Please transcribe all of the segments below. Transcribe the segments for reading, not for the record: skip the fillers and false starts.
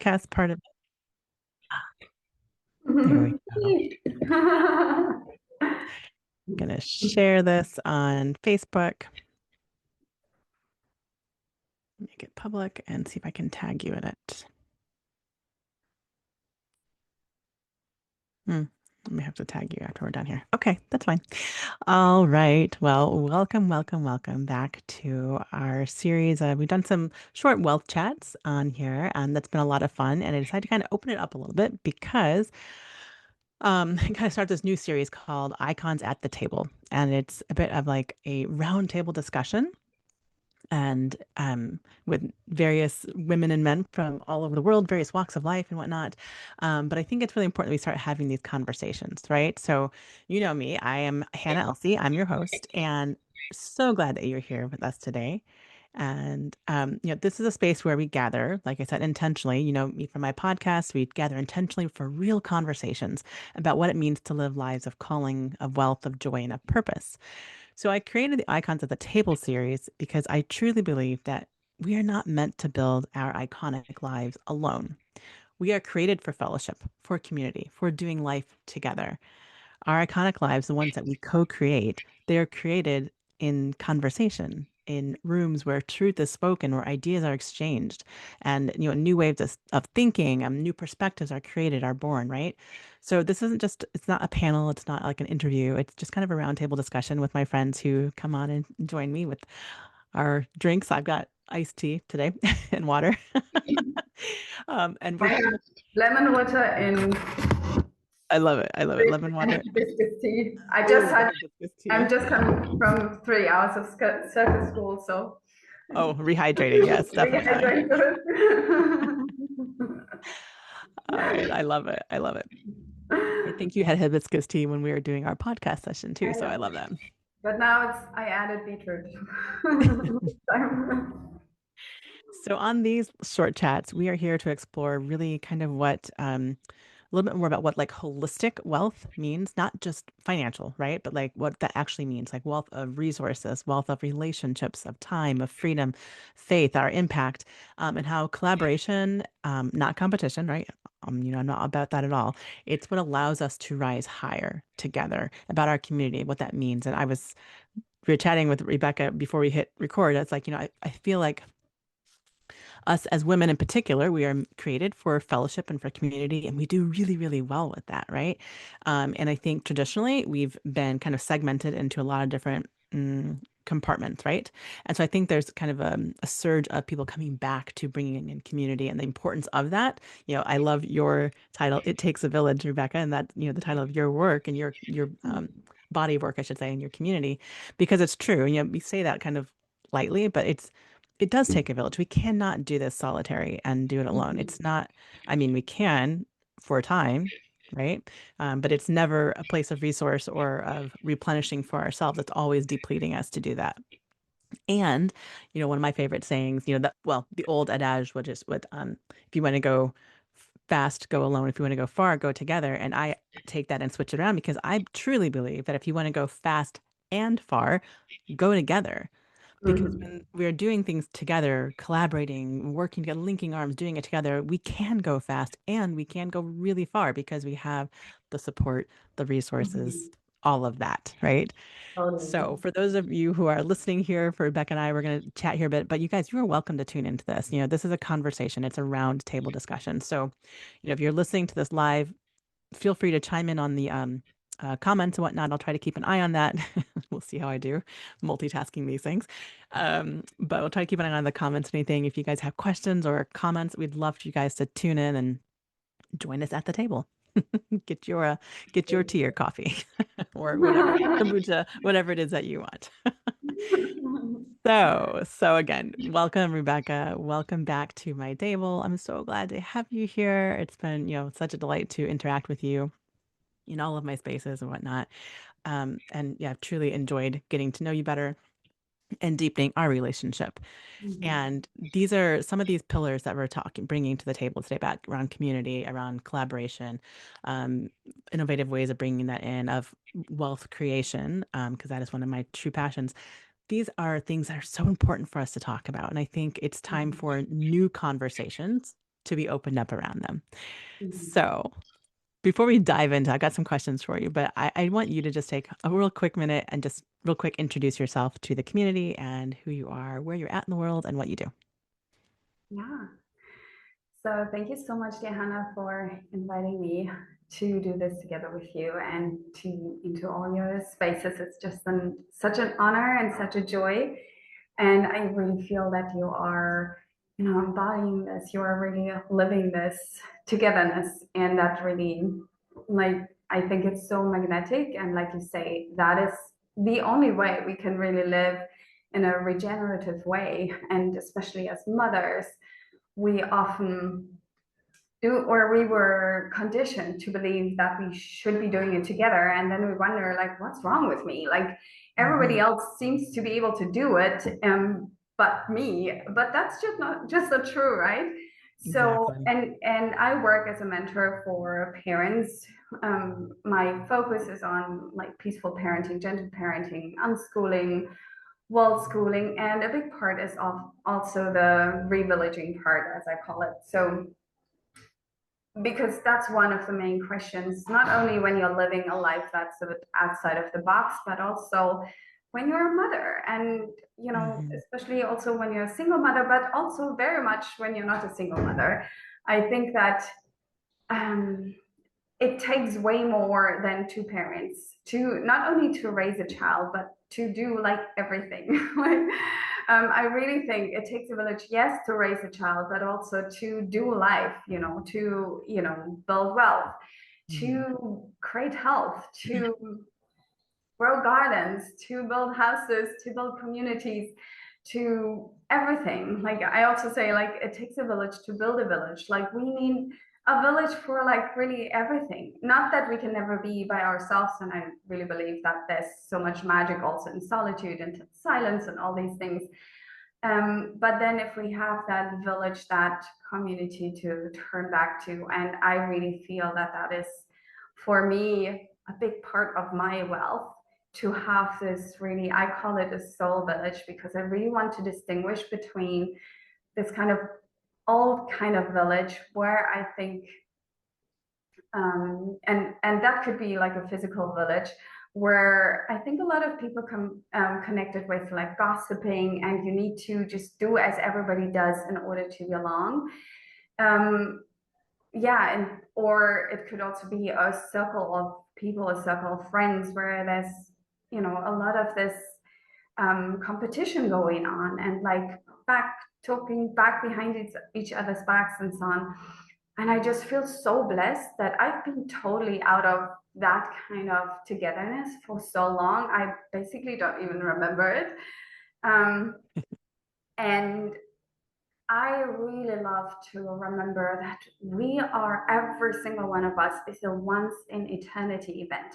podcast part of it. There we go. I'm going to share this on Facebook, make it public, and see if I can tag you in it. Let me have to tag you after we're done here. Okay, that's fine. All right. Well, welcome back to our series. We've done some short wealth chats on here, and that's been a lot of fun. And I decided to kind of open it up a little bit because I kind of start this new series called Icons at the Table. And it's a bit of like a roundtable discussion and with various women and men from all over the world, various walks of life and whatnot. But I think it's really important that we start having these conversations, right? So, you know me, I am Hannah Elsie. I'm your host, and so glad that you're here with us today. And this is a space where we gather, like I said, intentionally. Me from my podcast, we gather intentionally for real conversations about what it means to live lives of calling, of wealth, of joy, and of purpose. So I created the Icons at the Table series because I truly believe that we are not meant to build our iconic lives alone. We are created for fellowship, for community, for doing life together. Our iconic lives, the ones that we co-create, they are created in conversation, in rooms where truth is spoken, where ideas are exchanged, and new waves of thinking, new perspectives are created, are born, right? So this isn't just, it's not a panel, it's not like an interview, it's just kind of a roundtable discussion with my friends who come on and join me with our drinks. I've got iced tea today and water. And I have lemon water in I love it. I love it. Lemon and water. hibiscus tea. Oh, the hibiscus I'm tea. just coming from 3 hours of circus school, so Oh, rehydrating. Yes, definitely. rehydrated. All right. I love it. I love it. I think you had hibiscus tea when we were doing our podcast session too, so I love that. But now I added beetroot. So on these short chats, we are here to explore really kind of what a little bit more about what like holistic wealth means, not just financial, right? But like what that actually means, like wealth of resources, wealth of relationships, of time, of freedom, faith, our impact, and how collaboration, not competition, right? I'm not about that at all. It's what allows us to rise higher together about our community, what that means. And we were chatting with Rebecca before we hit record. It's like, I feel like us as women in particular, we are created for fellowship and for community, and we do really, really well with that, right? And I think traditionally we've been kind of segmented into a lot of different compartments, right? And so I think there's kind of a surge of people coming back to bringing in community and the importance of that. I love your title, "It Takes a Village," Rebecca, and that, the title of your work and your body of work, I should say, in your community, because it's true. We say that kind of lightly, but it does take a village. We cannot do this solitary and do it alone. It's not, I mean, we can for a time, right? But it's never a place of resource or of replenishing for ourselves. It's always depleting us to do that. And, one of my favorite sayings, the old adage, which is if you want to go fast, go alone. If you want to go far, go together. And I take that and switch it around because I truly believe that if you want to go fast and far, go together. Because when we're doing things together, collaborating, working together, linking arms, doing it together, we can go fast and we can go really far because we have the support, the resources, all of that, right? So, for those of you who are listening here, for Rebecca and I, we're going to chat here a bit, but you guys, you are welcome to tune into this. This is a conversation, it's a round table discussion. So, if you're listening to this live, feel free to chime in on the comments and whatnot. I'll try to keep an eye on that. We'll see how I do multitasking these things. But we'll try to keep an eye on the comments, anything. If you guys have questions or comments, we'd love for you guys to tune in and join us at the table. Get your tea or coffee or whatever, kombucha, whatever it is that you want. So again, welcome, Rebecca. Welcome back to my table. I'm so glad to have you here. It's been, such a delight to interact with you in all of my spaces and whatnot. And yeah, I've truly enjoyed getting to know you better and deepening our relationship. And these are some of these pillars that we're bringing to the table today about around community, around collaboration, um, innovative ways of bringing that in, of wealth creation, because that is one of my true passions. These are things that are so important for us to talk about. And I think it's time for new conversations to be opened up around them. Mhm. So before we dive into, I got some questions for you, but I want you to just take a real quick minute and just real quick introduce yourself to the community and who you are, where you're at in the world, and what you do. Yeah. So thank you so much, Johanna, for inviting me to do this together with you and to into all your spaces. It's just such an honor and such a joy. And I really feel that you are, embodying this. You are really living this togetherness, and that really, like, I think it's so magnetic. And like you say, that is the only way we can really live in a regenerative way. And especially as mothers, we often do, or we were conditioned to believe that we should be doing it together, and then we wonder, like, what's wrong with me? Like, everybody Hmm. else seems to be able to do it, but me. But that's just not just the true, right? So, Exactly. and I work as a mentor for parents. My focus is on like peaceful parenting, gentle parenting, unschooling, world schooling, and a big part is of also the revillaging part, as I call it. So because that's one of the main questions, not only when you're living a life that's a bit outside of the box, but also when you're a mother, and Hmm. especially also when you're a single mother, but also very much when you're not a single mother. I think that um, it takes way more than two parents to not only to raise a child, but to do like everything. Like, I really think it takes a village, yes, to raise a child, but also to do life, to build wealth, Hmm. to create health, to grow gardens, to build houses, to build communities, to everything. Like, I also say, like, it takes a village to build a village. Like, we need a village for like really everything. Not that we can never be by ourselves, and I really believe that there's so much magic also in solitude and silence and all these things. But then if we have that village, that community to turn back to, and I really feel that that is, for me, a big part of my wealth, to have this really, I call it a soul village, because I really want to distinguish between this kind of old kind of village where I think, and that could be like a physical village where I think a lot of people come connected with like gossiping, and you need to just do as everybody does in order to belong. Um, yeah, and or it could also be a circle of people, a circle of friends, where there's a lot of this competition going on, and like back talking back behind each other's backs and so on. And I just feel so blessed that I've been totally out of that kind of togetherness for so long. I basically don't even remember it. Um, and I really love to remember that we are, every single one of us is a once in eternity event.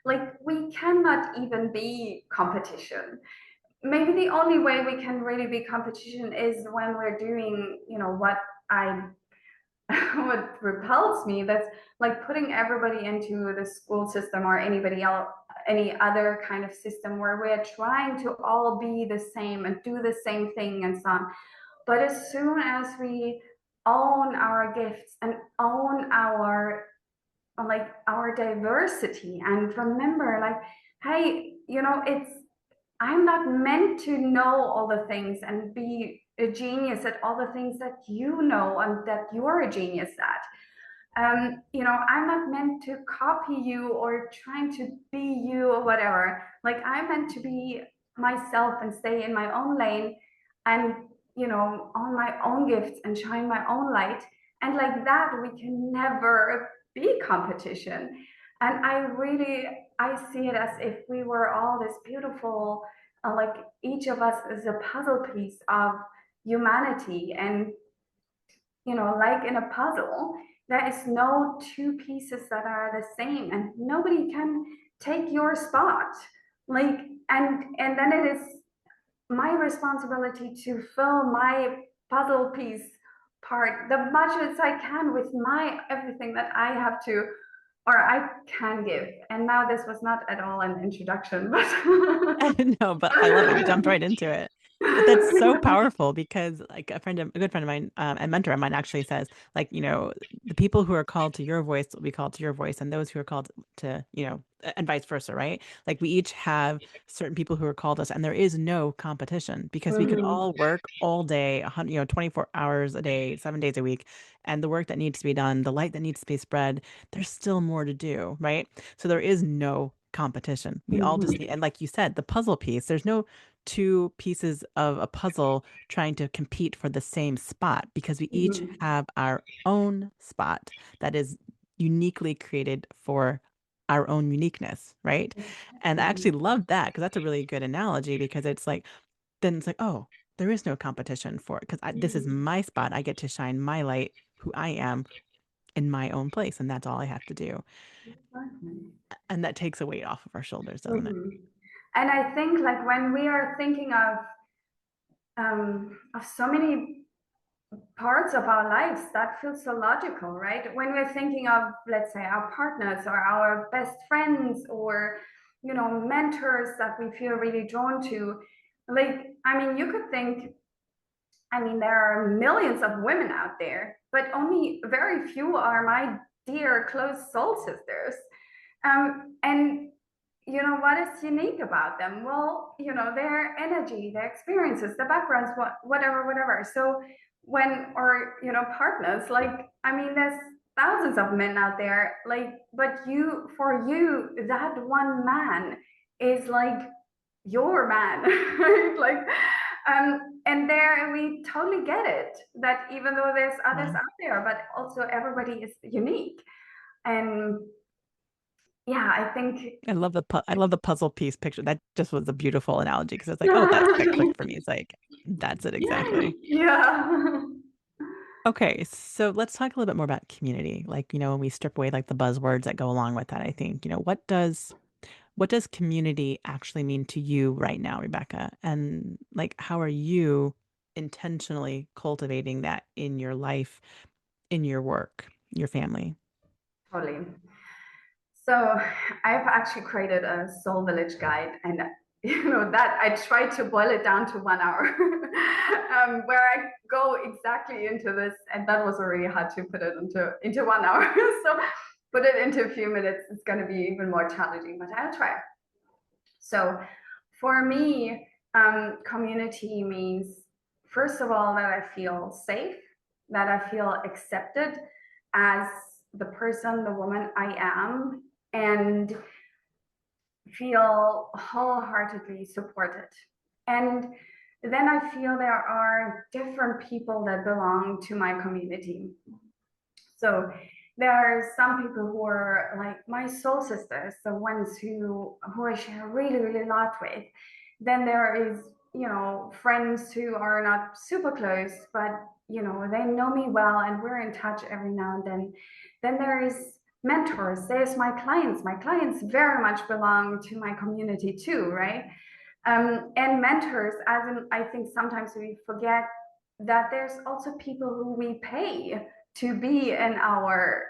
Like, we cannot even be competition. Maybe the only way we can really be competition is when we're doing, what I what repels me, that's like putting everybody into the school system or anybody else, any other kind of system where we're trying to all be the same and do the same thing and so on. But as soon as we own our gifts and own our, like, our diversity, and remember, like, hey, it's, I'm not meant to know all the things and be a genius at all the things that you know and that you're a genius at. I'm not meant to copy you or trying to be you or whatever. Like, I'm meant to be myself and stay in my own lane, and, on my own gifts and shine my own light. And like that, we can never be competition. And I see it as if we were all this beautiful, like, each of us is a puzzle piece of humanity. And like in a puzzle, there is no two pieces that are the same, and nobody can take your spot. Like, and then it is my responsibility to fill my puzzle piece part the much as I can with my everything that I have to, or I can give. And now this was not at all an introduction, but No, but I love it. We jumped right into it. But that's so powerful because like a good friend of mine, and mentor of mine actually says, like, the people who are called to your voice will be called to your voice, and those who are called to, and vice versa, right? Like we each have certain people who are called us, and there is no competition because we could Mhm. all work all day, 100, 24 hours a day, 7 days a week, and the work that needs to be done, the light that needs to be spread, there's still more to do, right? So there is no competition. We all just need, Mhm. and like you said, the puzzle piece, there's no two pieces of a puzzle trying to compete for the same spot because we each Mhm. have our own spot that is uniquely created for our own uniqueness, right? And I actually Mhm. love that because that's a really good analogy because it's like, then it's like, oh, there is no competition for it because this is Mhm. my spot. I get to shine my light, who I am in my own place. And that's all I have to do. Exactly. And that takes a weight off of our shoulders, doesn't it? Mhm. And I think like when we are thinking of so many parts of our lives, that feels so logical, right? When we're thinking of, let's say, our partners or our best friends or, mentors that we feel really drawn to, like, I mean, you could think, I mean, there are millions of women out there, but only very few are my dear close soul sisters. And what is unique about them? Well, their energy, their experiences, the backgrounds, whatever, whatever. So or partners, like, I mean, there's thousands of men out there, like, but for you, that one man is like your man, right? Like, and there we totally get it that even though there's others Wow. out there, but also everybody is unique. And yeah, I think I love the puzzle piece picture. That just was a beautiful analogy because it's like, oh, that clicked for me. It's like that's it exactly. yeah. Okay, so let's talk a little bit more about community. Like, when we strip away like the buzzwords that go along with that, I think, what does community actually mean to you right now, Rebecca? And like how are you intentionally cultivating that in your life, in your work, your family? Totally. So I've actually created a soul village guide, and that I try to boil it down to 1 hour, where I go exactly into this, and that was already hard to put it into 1 hour. So put it into a few minutes. It's going to be even more challenging, but I'll try. So for me, community means, first of all, that I feel safe, that I feel accepted as the person, the woman I am, and feel wholeheartedly supported. And then I feel there are different people that belong to my community. So there are some people who are like my soul sisters, the ones who I share really, really a lot with. Then there is, friends who are not super close, but they know me well and we're in touch every now and then. Then there is mentors. There's my clients. My clients very much belong to my community too, right? And mentors, as in, I think sometimes we forget that there's also people who we pay to be in our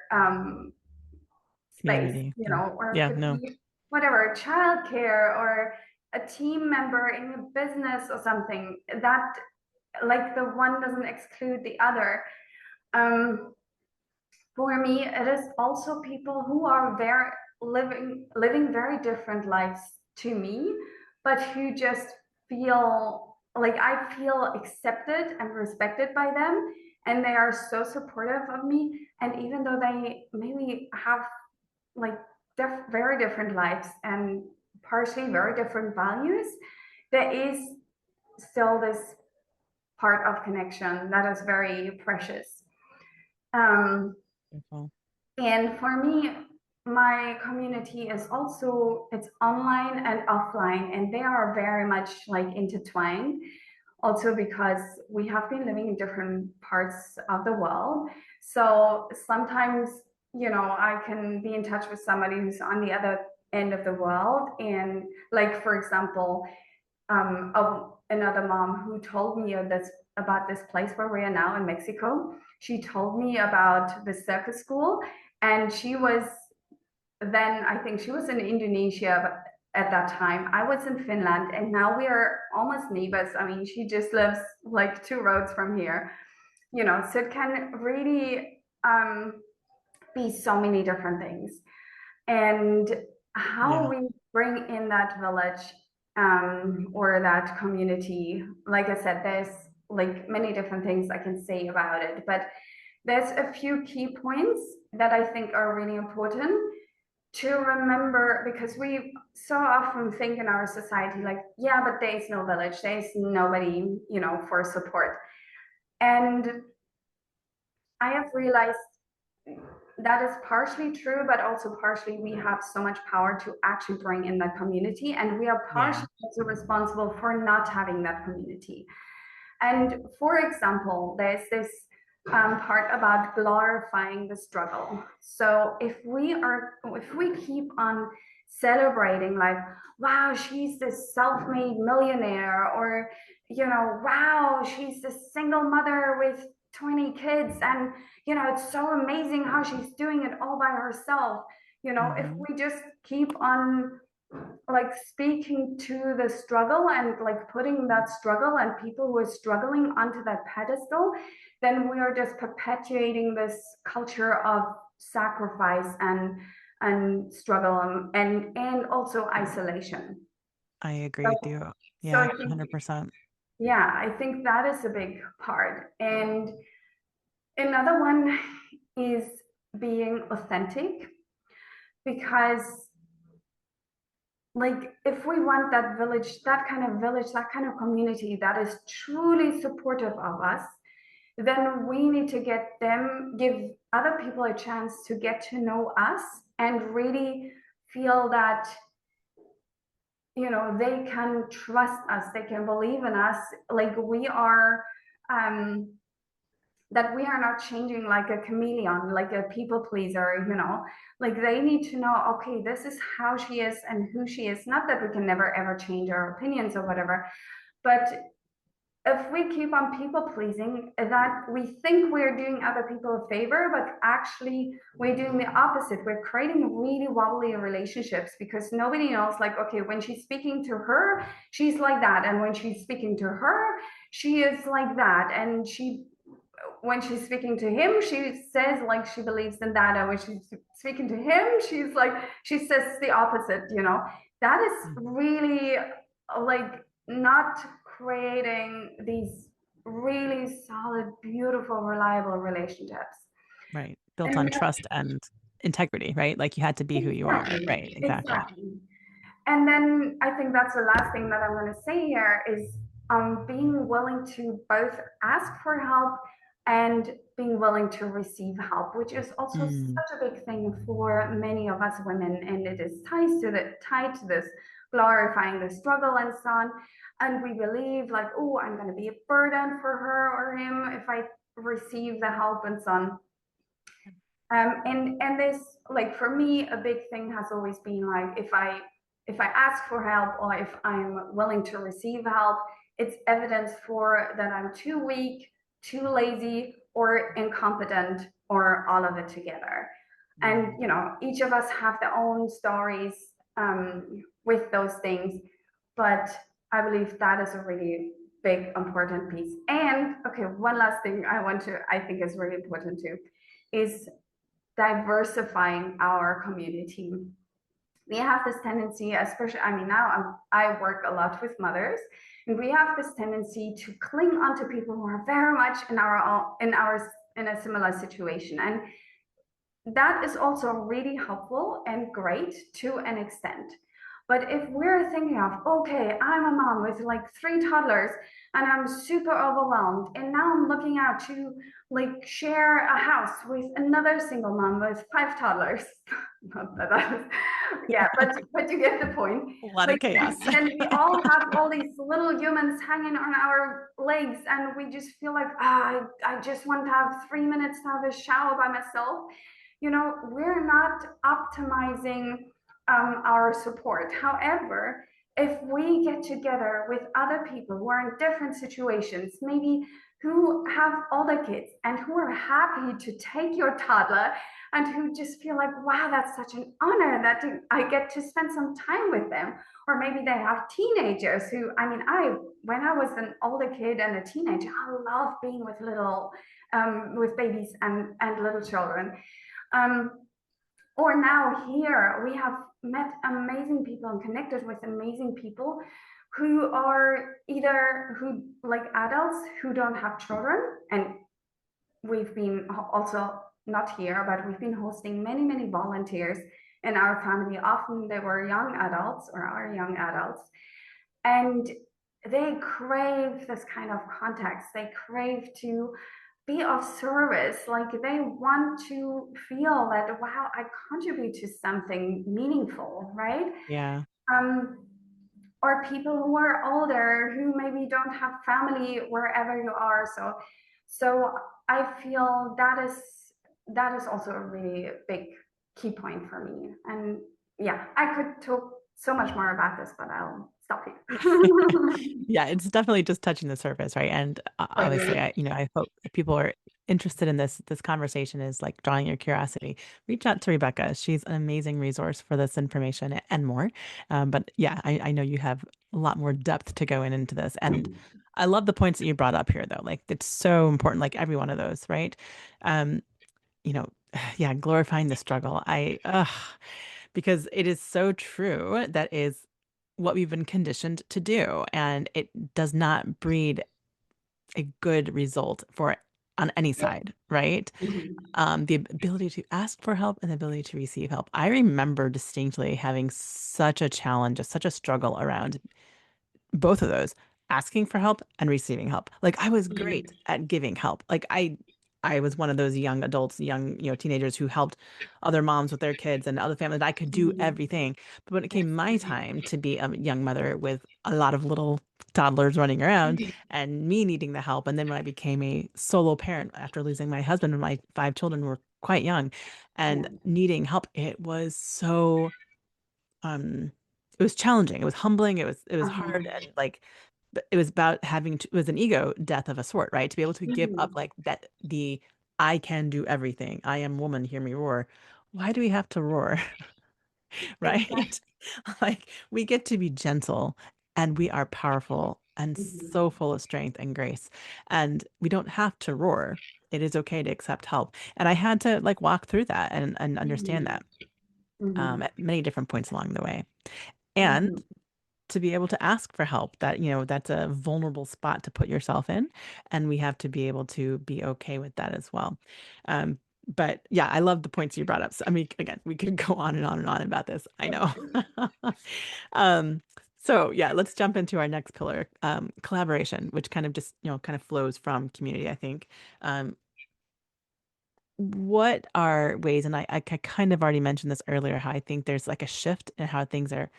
space, Community. Yeah. or it Yeah, could no. be whatever, childcare or a team member in a business or something. That, like, the one doesn't exclude the other. Um, for me, it is also people who are very living very different lives to me, but who just feel like I feel accepted and respected by them, and they are so supportive of me. And even though they maybe have like very different lives and partially very different values, there is still this part of connection that is very precious. Um, Beautiful. And for me, my community is also, it's online and offline, and they are very much like intertwined. Also because we have been living in different parts of the world. So sometimes, I can be in touch with somebody who's on the other end of the world. And like, for example, of another mom who told me about this place where we are now in Mexico. She told me about the circus school, and she was then, I think she was in Indonesia, at that time. I was in Finland, and now we are almost neighbors. I mean, she just lives like 2 roads from here, so it can really be so many different things. And how Yeah. we bring in that village, or that community, like I said, there's like many different things I can say about it, but there's a few key points that I think are really important to remember, because we so often think in our society like, yeah, but there's no village, there's nobody, for support. And I have realized that is partially true, but also partially we have so much power to actually bring in that community, and we are Yeah. partially also responsible for not having that community. And for example, there's this part about glorifying the struggle. So if we keep on celebrating like, wow, she's this self-made millionaire, or wow, she's this single mother with 20 kids, and it's so amazing how she's doing it all by herself. If Hmm. we just keep on like speaking to the struggle and like putting that struggle and people who are struggling onto that pedestal, then we are just perpetuating this culture of sacrifice and struggle, and also isolation. I agree with So, you. so Yeah, I think, 100%. yeah, I think that is a big part. And another one is being authentic, because like if we want that village, that kind of community that is truly supportive of us, then we need to give other people a chance to get to know us and really feel that they can trust us, they can believe in us, like we are, um that we are not changing like a chameleon, like a people pleaser, like they need to know, okay, this is how she is and who she is. Not that we can never ever change our opinions or whatever, but if we keep on people pleasing, that we think we're doing other people a favor, but actually we're doing the opposite. We're creating really wobbly relationships, because nobody knows, like, okay, when she's speaking to her, she's like that, and when she's speaking to her, she is like that, and when she's speaking to him, she says like she believes in that, and when she's speaking to him, she says the opposite. That is Mhm. really like not creating these really solid, beautiful, reliable relationships. Right. Built And on trust and integrity, right? Like you had to be who you are. exactly, Right. Exactly. exactly. And then I think that's the last thing that I'm going to say here is, being willing to both ask for help and being willing to receive help, which is also Mm, such a big thing for many of us women, and it is tied to this glorifying the struggle and so on. And we believe like, oh, I'm going to be a burden for her or him if I receive the help and so on. And this, like for me, a big thing has always been like, if I ask for help or if I'm willing to receive help, it's evidence for that I'm too weak, too lazy, or incompetent, or all of it together. And mm, each of us have their own stories, with those things, but I believe that is a really big important piece. And okay, one last thing I think is really important too, is diversifying our community. We have this tendency, especially, I mean, now I work a lot with mothers, and we have this tendency to cling onto people who are very much in a similar situation, and that is also really helpful and great to an extent. But if we're thinking of, okay, I'm a mom with like 3 toddlers and I'm super overwhelmed, and now I'm looking out to like share a house with another single mom with 5 toddlers. Not that I was, yeah, but you get the point. a lot of Like, chaos. and then we all have all these little humans hanging on our legs, and we just feel like, I just want to have 3 minutes to have a shower by myself. We're not optimizing our support. However, if we get together with other people who are in different situations, maybe who have older kids and who are happy to take your toddler and who just feel like, wow, that's such an honor that I get to spend some time with them. Or maybe they have teenagers who, I mean, when I was an older kid and a teenager, I loved being with with babies and little children. Um, or now here we have met amazing people and connected with amazing people who are either who like adults who don't have children, and we've been also not here, but we've been hosting many volunteers in our family. Often they were young adults or are young adults, and they crave this kind of context. They crave to be of service. Like they want to feel that, wow, I contribute to something meaningful, right? Yeah. Um, or people who are older who maybe don't have family wherever you are. So I feel that is also a really big key point for me. And yeah, I could talk so much more about this, but I'll stop here. Yeah, it's definitely just touching the surface, right? And obviously, Totally. I hope if people are interested in this conversation is like drawing your curiosity. Reach out to Rebecca. She's an amazing resource for this information and more. But yeah, I know you have a lot more depth to go into this. And I love the points that you brought up here, though. Like it's so important, like every one of those, right? Um, you know, yeah, glorifying the struggle. Because it is so true. That is what we've been conditioned to do, and it does not breed a good result for on any side, right? Mhm. The ability to ask for help and the ability to receive help. I remember distinctly having such a challenge, such a struggle around both of those, asking for help and receiving help. Like I was great Mhm. at giving help. I was one of those young adults, young, teenagers who helped other moms with their kids and other families. I could do Mhm. everything. But when it Yes. came my time to be a young mother with a lot of little toddlers running around and me needing the help, and then when I became a solo parent after losing my husband when my five children were quite young and Yeah. needing help, it was so it was challenging, it was humbling, it was hard, Uh-huh. and like but it was about having to, it was an ego death of a sort, right? To be able to give up Mhm. like that, the I can do everything, I am woman, hear me roar. Why do we have to roar? Exactly. Right? Like we get to be gentle, and we are powerful and so Mhm. full of strength and grace, and we don't have to roar. It is okay to accept help, and I had to like walk through that and understand Mhm. that Mhm. at many different points along the way. And Mhm. to be able to ask for help, that that's a vulnerable spot to put yourself in, and we have to be able to be okay with that as well. But yeah, I love the points you brought up. So I mean, again, we could go on and on and on about this, I know. um so yeah, let's jump into our next pillar, collaboration, which kind of just kind of flows from community, I think. What are ways, and I kind of already mentioned this earlier, how I think there's like a shift in how things are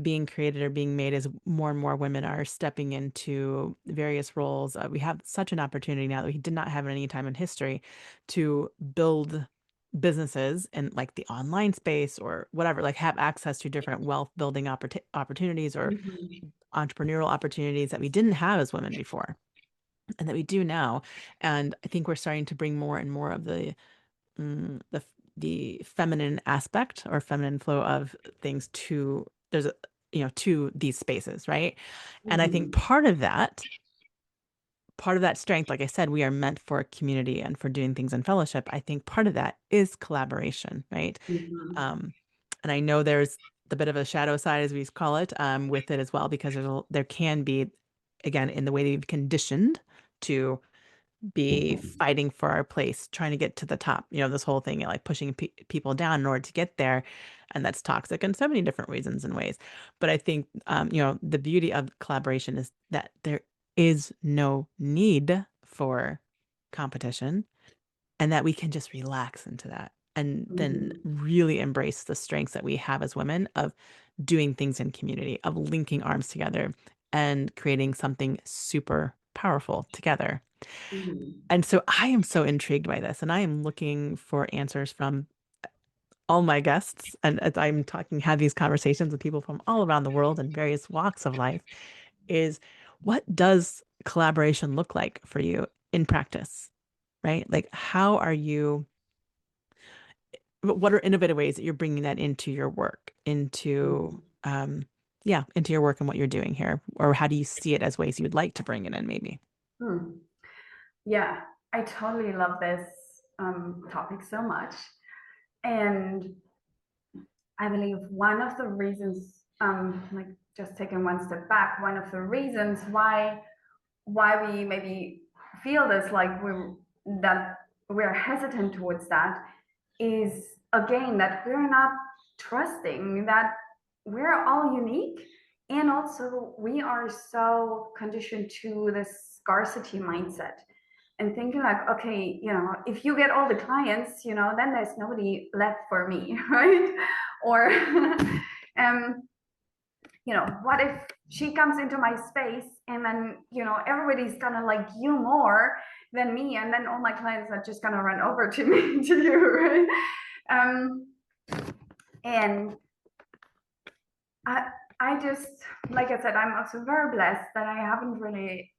being created or being made as more and more women are stepping into various roles. We have such an opportunity now that we did not have at any time in history to build businesses in like the online space or whatever, like have access to different wealth building opportunities or Mhm. entrepreneurial opportunities that we didn't have as women before and that we do now. And I think we're starting to bring more and more of the feminine aspect or feminine flow of things to there's a to these spaces, right? And I think Mhm. part of that strength, like I said, we are meant for community and for doing things in fellowship. I think part of that is collaboration, right? Mhm. um and I know there's the bit of a shadow side, as we call it, with it as well, because there can be, again, in the way that we've conditioned to be fighting for our place, trying to get to the top. This whole thing, like pushing people down in order to get there. And that's toxic in so many different reasons and ways. But I think, the beauty of collaboration is that there is no need for competition and that we can just relax into that and then Mhm. really embrace the strengths that we have as women of doing things in community, of linking arms together and creating something super powerful together. Mhm. And so I am so intrigued by this, and I am looking for answers from all my guests. And as I'm talking, have these conversations with people from all around the world and various walks of life, is what does collaboration look like for you in practice, right? Like, how are you, what are innovative ways that you're bringing that into your work, into, yeah, into your work and what you're doing here? Or how do you see it as ways you would like to bring it in, maybe? Hmm. Yeah, I totally love this topic so much. And I believe one of the reasons, like just taking one step back, one of the reasons why we maybe feel this like we're hesitant towards that is again that we're not trusting that we're all unique, and also we are so conditioned to this scarcity mindset and thinking like, okay, if you get all the clients, then there's nobody left for me, right? Or what if she comes into my space and then, everybody's gonna like you more than me, and then all my clients are just gonna run over to me, to you, right? Um, and I, I just, like I said, I'm also very blessed that I haven't really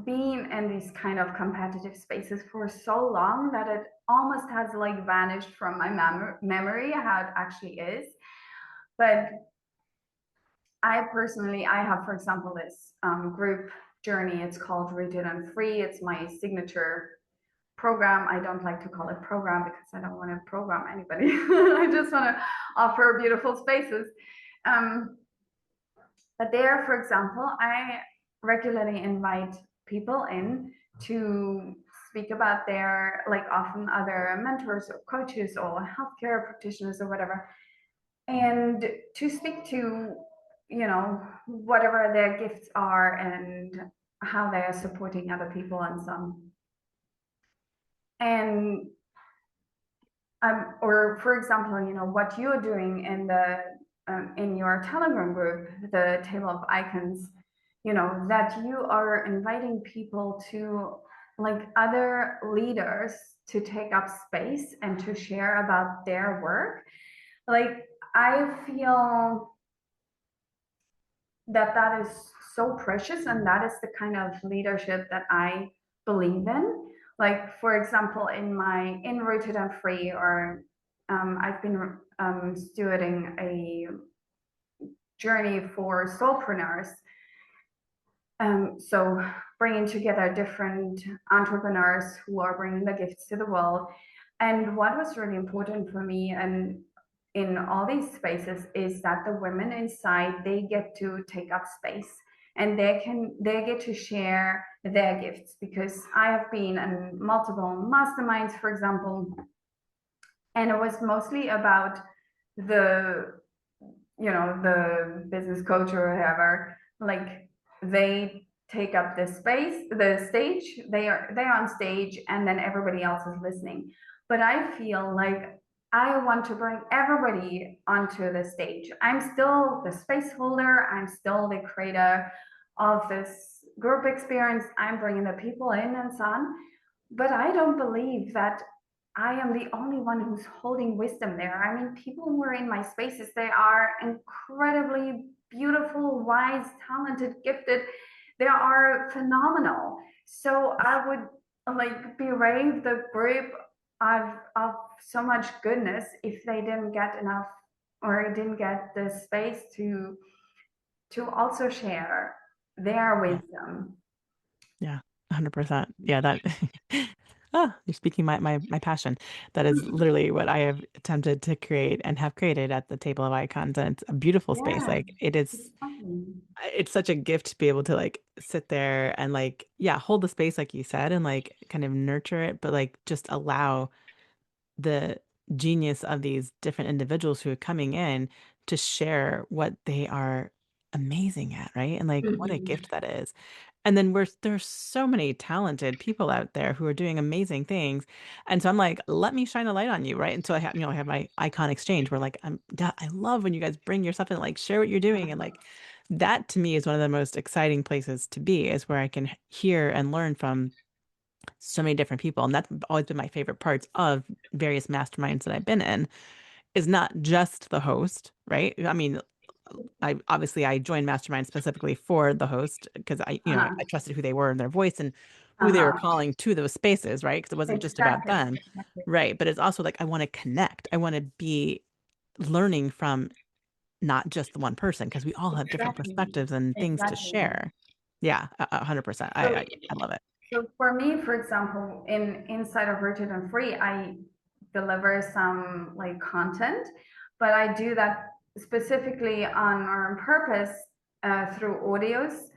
been in these kind of competitive spaces for so long that it almost has like vanished from my memory how it actually is. But I have, for example, this group journey. It's called Rooted and Free. It's my signature program. I don't like to call it program because I don't want to program anybody. I just want to offer beautiful spaces. Um, but there, for example, I regularly invite people in to speak about their, like, often other mentors or coaches or healthcare practitioners or whatever, and to speak to, whatever their gifts are and how they are supporting other people and so on. And or for example, what you're doing in your Telegram group, the table of icons, that you are inviting people to, like, other leaders to take up space and to share about their work. Like, I feel that is so precious, and that is the kind of leadership that I believe in. Like, for example, in Rooted and Free, or I've been stewarding a journey for soulpreneurs, so bringing together different entrepreneurs who are bringing the gifts to the world. And what was really important for me, and in all these spaces, is that the women inside, they get to take up space, and they get to share their gifts, because I have been in multiple masterminds, for example, and it was mostly about the the business coach or whoever, like, they take up the stage, they're on stage, and then everybody else is listening. But I feel like I want to bring everybody onto the stage. I'm still the space holder, I'm still the creator of this group experience, I'm bringing the people in and so on, but I don't believe that I am the only one who's holding wisdom there. I mean, people who are in my spaces, they are incredibly beautiful, wise, talented, gifted. They are phenomenal. So I would, like, berate the group of so much goodness if they didn't get enough, or didn't get the space to also share their Yeah. wisdom. Yeah. 100%. Yeah, that you're speaking my passion. That is literally what I have attempted to create and have created at the table of icons. And it's a beautiful space. Yeah, Like, it is, it's fun. it's such a gift to be able to like sit there and like, yeah, hold the space like you said and like kind of nurture it, but like just allow the genius of these different individuals who are coming in to share what they are amazing at, right? And like what a Mhm. gift that is. And then there's so many talented people out there who are doing amazing things. And so I'm like, let me shine a light on you, right? And so I have, I have my icon exchange where like I love when you guys bring your stuff and like share what you're doing. And like that to me is one of the most exciting places to be, is where I can hear and learn from so many different people. And that's always been my favorite parts of various masterminds that I've been in, is not just the host, right? I mean, I joined Mastermind specifically for the host because I Uh-huh. trusted who they were and their voice and who they were Uh-huh. calling to those spaces, right? Because it wasn't just about Exactly. them, Exactly. right? But it's also like I want to connect. I want to be learning from not just the one person because we all have different Exactly. perspectives and things to Exactly. share. Yeah, 100%. So, I love it. so for me, for example, inside of Rooted and Free, I deliver some like content, but I do that specifically on purpose through audios,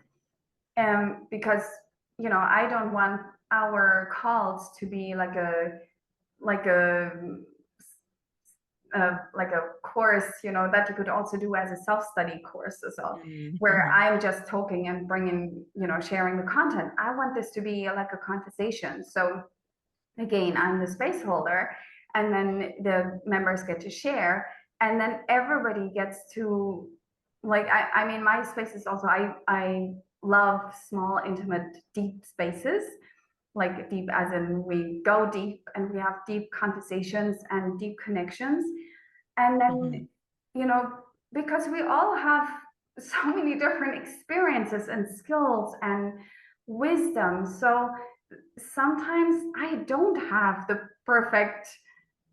because I don't want our calls to be like a like a course, that you could also do as a self-study course as well, where Mm-hmm. I'm just talking and bringing, sharing the content. I want this to be like a conversation. So again, I'm the space holder, and then the members get to share, and then everybody gets to, like, I mean, my space is also, I love small, intimate, deep spaces, like deep as in we go deep and we have deep conversations and deep connections. And Mm-hmm. then, you know, because we all have so many different experiences and skills and wisdom. So sometimes I don't have the perfect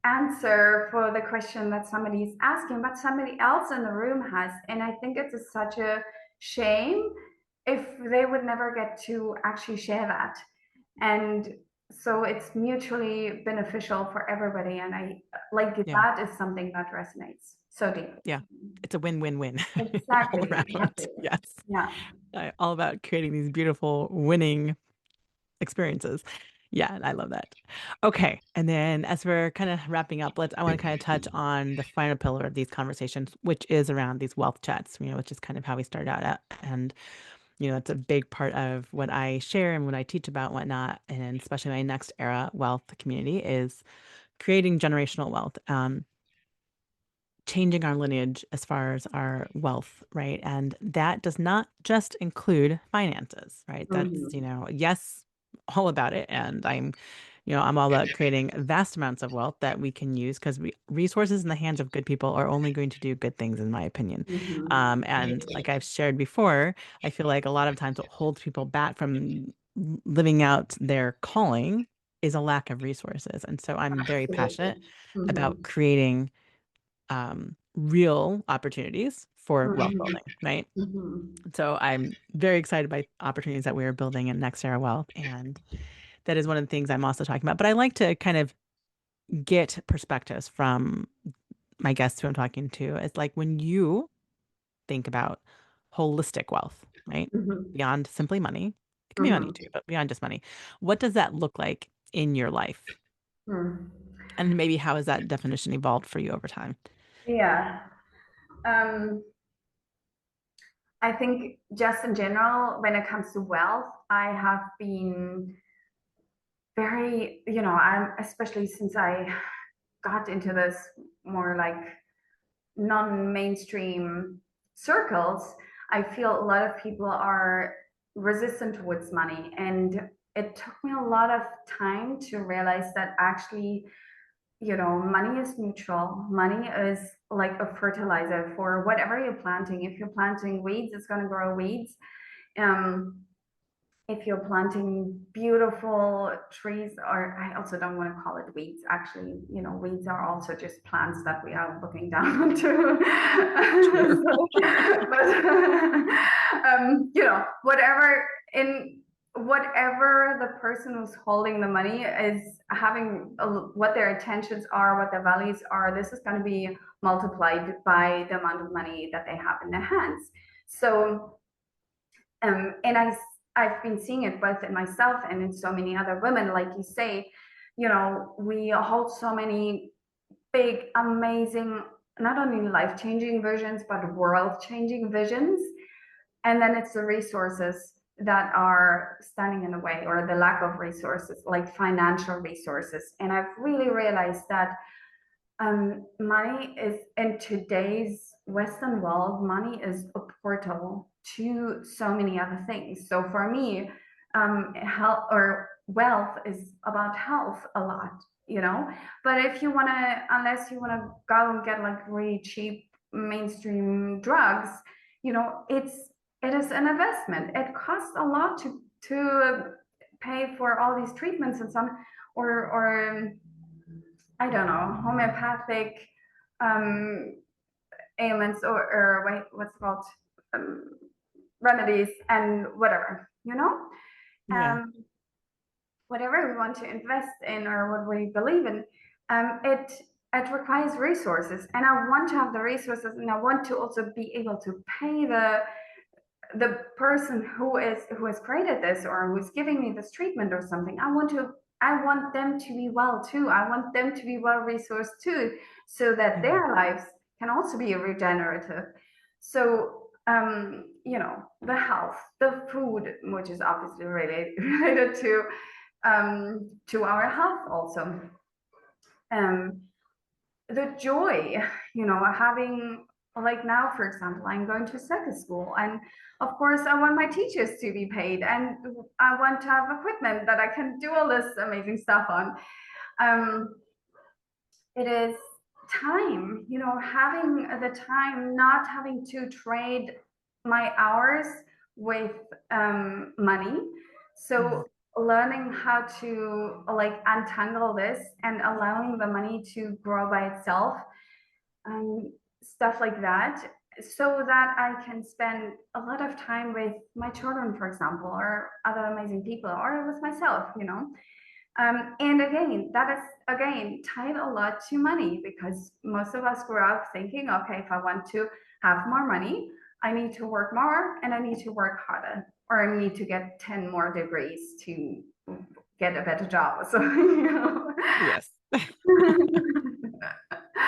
answer for the question that somebody's asking, but somebody else in the room has. And I think it's such a shame if they would never get to actually share that. And so it's mutually beneficial for everybody. And I like Yeah. that is something that resonates so deep. Yeah. It's a win-win-win all Exactly, around. exactly. Yes. Yeah. All about creating these beautiful winning experiences. Yeah, I love that. Okay. And then as we're kind of wrapping up, I want to kind of touch on the final pillar of these conversations, which is around these wealth chats, which is kind of how we started out at. And, it's a big part of what I share and what I teach about, whatnot. And especially my next era wealth community is creating generational wealth. Changing our lineage as far as our wealth, right? And that does not just include finances, right? That's, Mm-hmm. yes, all about it. And I'm all about creating vast amounts of wealth that we can use because resources in the hands of good people are only going to do good things, in my opinion. Mm-hmm. And like I've shared before, I feel like a lot of times what holds people back from living out their calling is a lack of resources. And so I'm very Absolutely. passionate about Mm-hmm. creating real opportunities for wealth Mm-hmm. building, right? Mm-hmm. So I'm very excited by opportunities that we are building in Next Era Wealth. And that is one of the things I'm also talking about. But I like to kind of get perspectives from my guests who I'm talking to. It's like when you think about holistic wealth, right? Mm-hmm. Beyond simply money, it can be money Mm-hmm. too, but beyond just money, what does that look like in your life? Mm. And maybe how has that definition evolved for you over time? Yeah. Um, I think just in general, when it comes to wealth, I have been very, I'm especially since I got into this more like non-mainstream circles, I feel a lot of people are resistant towards money. And it took me a lot of time to realize that actually, money is neutral. Money is like a fertilizer for whatever you're planting. If you're planting weeds, it's going to grow weeds. Um, if you're planting beautiful trees, or I also don't want to call it weeds. Actually, weeds are also just plants that we are looking down onto. True. So, but whatever in whatever the person who's holding the money is having, what their intentions are, what their values are, this is going to be multiplied by the amount of money that they have in their hands. So and I've been seeing it both in myself and in so many other women, like you say, we hold so many big, amazing, not only life changing visions, but world changing visions. And then it's the resources that are standing in the way, or the lack of resources, like financial resources. And I've really realized that money is, in today's Western world, money is a portal to so many other things. So for me, health or wealth is about health a lot. But if you want to, unless you want to go and get like really cheap mainstream drugs, it is an investment. It costs a lot to pay for all these treatments and so on, or I don't know, homeopathic um, ailments, or wait, what's it called? Um, Remedies and whatever, Yeah. um, whatever we want to invest in or what we believe in, it requires resources, and I want to have the resources, and I want to also be able to pay the person who has created this or who's giving me this treatment or something. I want them to be well too. I want them to be well resourced too, so that Yeah. their lives can also be regenerative. So the health, the food, which is obviously related to our health also. Um, the joy, having, like now, for example, I'm going to circus school, and of course I want my teachers to be paid, and I want to have equipment that I can do all this amazing stuff on. um, it is time, having the time, not having to trade my hours with money. Yeah. So learning how to like untangle this and allowing the money to grow by itself, stuff like that, so that I can spend a lot of time with my children, for example, or other amazing people, or with myself. And again, that is again tied a lot to money, because most of us grew up thinking, okay, if I want to have more money, I need to work more and I need to work harder, or I need to get 10 more degrees to get a better job. So, Yes. I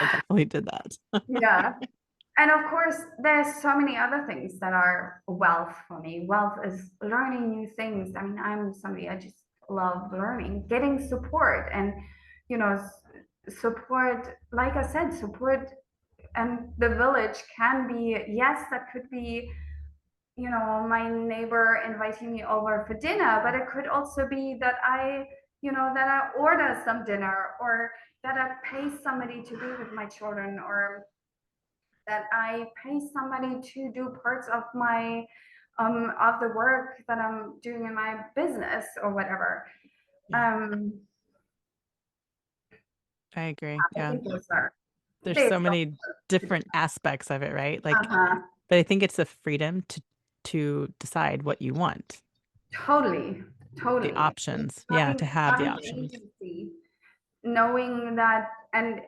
definitely did that. yeah. And of course, there's so many other things that are wealth for me. Wealth is learning new things. I mean, I'm somebody, I just love learning, getting support, and you know, support. Like I said, support. And the village can be, yes, that could be, my neighbor inviting me over for dinner, but it could also be that I order some dinner, or that I pay somebody to be with my children, or that I pay somebody to do parts of the work that I'm doing in my business or whatever. Yeah. Um, I agree. I Yeah. think those are There's they. so many different aspects of it, right? Like, Uh-huh. but I think it's the freedom to decide what you want, Totally, the totally. options. Yeah, to Having have the having the options. agency, knowing that, and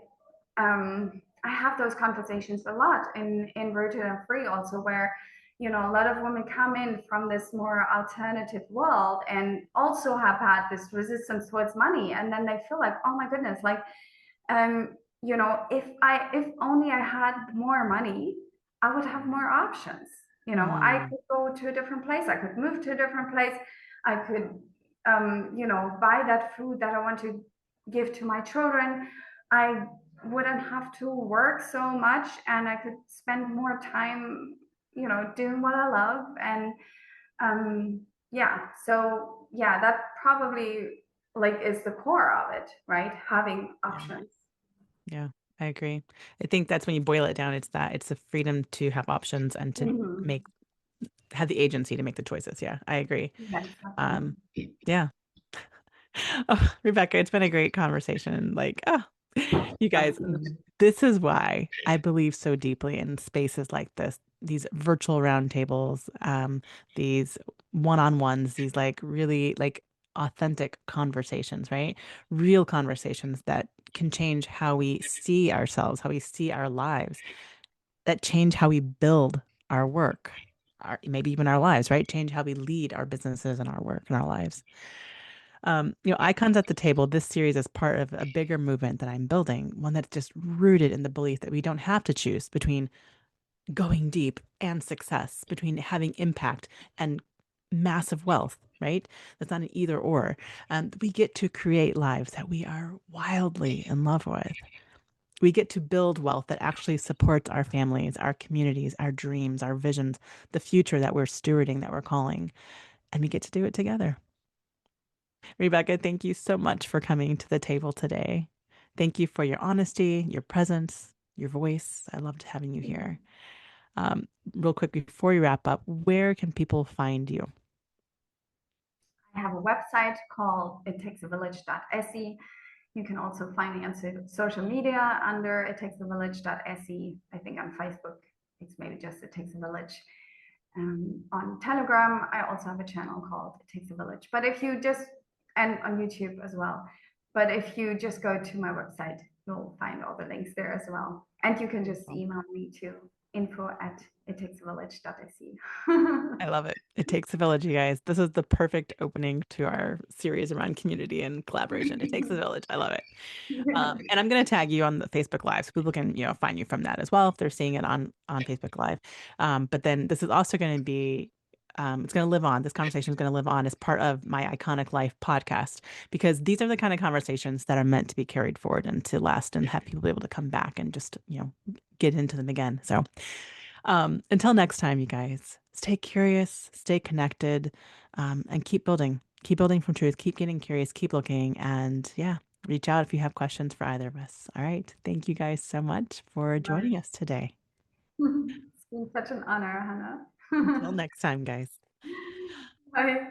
I have those conversations a lot in Rooted and Free also, where a lot of women come in from this more alternative world and also have had this resistance towards money, and then they feel like, oh my goodness, like if only I had more money, I would have more options. I Mm, could go to a different place, I could move to a different place, I could buy that food that I want to give to my children. I wouldn't have to work so much, and I could spend more time, doing what I love. And yeah, so yeah, that probably like is the core of it, right? Having yeah. options. Yeah. I agree. I think that's when you boil it down, it's the freedom to have options and to Mm-hmm. make have the agency to make the choices. Yeah, I agree. Yeah, exactly. Um, yeah. Oh, Rebecca, it's been a great conversation. Like, oh, you guys, this is why I believe so deeply in spaces like this, these virtual roundtables, these one-on-ones, these like really like authentic conversations, right? Real conversations that can change how we see ourselves, how we see our lives, that change how we build our work, maybe even our lives, right? Change how we lead our businesses and our work and our lives. Icons at the table, this series is part of a bigger movement that I'm building, one that's just rooted in the belief that we don't have to choose between going deep and success, between having impact and massive wealth, right? That's not an either or. We get to create lives that we are wildly in love with. We get to build wealth that actually supports our families, our communities, our dreams, our visions, the future that we're stewarding, that we're calling, and we get to do it together. Rebecca, thank you so much for coming to the table today. Thank you for your honesty, your presence, your voice. I loved having you here. Um, Real quick before we wrap up, where can people find you? I have a website called ittakesavillage.se. You can also find me on social media under ittakesavillage.se. I think on Facebook, it's maybe just It Takes a Village. On Telegram, I also have a channel called It Takes a Village. But if you just, and on YouTube as well. But if you just go to my website, you'll find all the links there as well. And you can just email me to info@ittakesavillage.se. I love it. It takes a village, you guys. This is the perfect opening to our series around community and collaboration. It takes a village. I love it. And I'm going to tag you on the Facebook Live so people can, find you from that as well if they're seeing it on Facebook Live. But then this is also going to be, it's going to live on. This conversation is going to live on as part of my Iconic Life podcast because these are the kind of conversations that are meant to be carried forward and to last and have people be able to come back and just, get into them again. So until next time, you guys, stay curious, stay connected, and keep building. Keep building from truth. Keep getting curious. Keep looking. And yeah, reach out if you have questions for either of us. All right. Thank you guys so much for joining us today. It's been such an honor, Until Hannah. next time, guys. Bye.